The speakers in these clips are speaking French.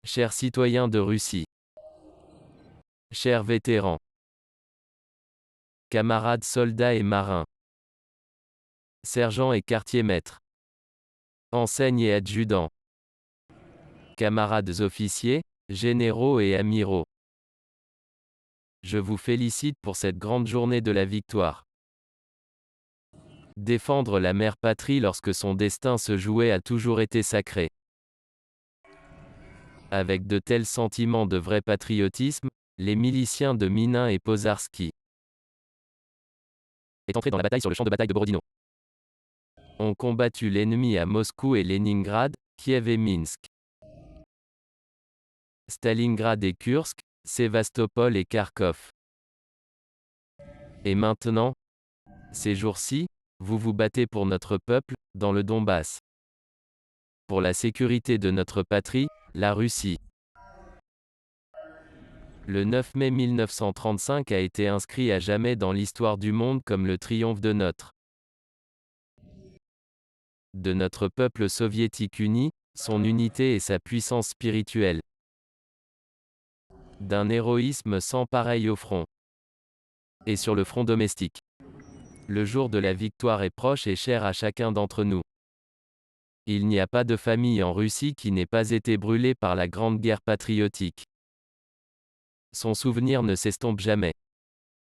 Chers citoyens de Russie, chers vétérans, camarades soldats et marins, sergents et quartiers-maîtres, enseignes et adjudants, camarades officiers, généraux et amiraux, je vous félicite pour cette grande journée de la victoire. Défendre la mère patrie lorsque son destin se jouait a toujours été sacré. Avec de tels sentiments de vrai patriotisme, les miliciens de Minin et Pozarski est entré dans la bataille sur le champ de bataille de Borodino. Ont combattu l'ennemi à Moscou et Leningrad, Kiev et Minsk, Stalingrad et Kursk, Sévastopol et Kharkov. Et maintenant, ces jours-ci, vous vous battez pour notre peuple, dans le Donbass. Pour la sécurité de notre patrie, la Russie. Le 9 mai 1935 a été inscrit à jamais dans l'histoire du monde comme le triomphe de notre peuple soviétique uni, son unité et sa puissance spirituelle. D'un héroïsme sans pareil au front. Et sur le front domestique. Le jour de la victoire est proche et cher à chacun d'entre nous. Il n'y a pas de famille en Russie qui n'ait pas été brûlée par la Grande Guerre patriotique. Son souvenir ne s'estompe jamais.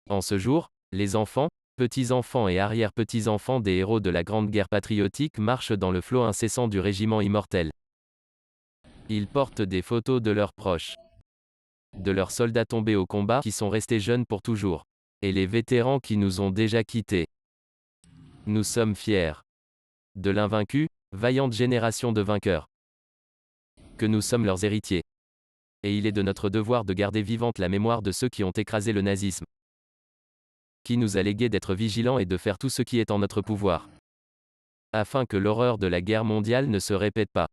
En ce jour, les enfants, petits-enfants et arrière-petits-enfants des héros de la Grande Guerre patriotique marchent dans le flot incessant du régiment immortel. Ils portent des photos de leurs proches, de leurs soldats tombés au combat qui sont restés jeunes pour toujours, et les vétérans qui nous ont déjà quittés. Nous sommes fiers de l'invaincu, vaillante génération de vainqueurs, que nous sommes leurs héritiers. Et il est de notre devoir de garder vivante la mémoire de ceux qui ont écrasé le nazisme, qui nous a légué d'être vigilants et de faire tout ce qui est en notre pouvoir, afin que l'horreur de la guerre mondiale ne se répète pas.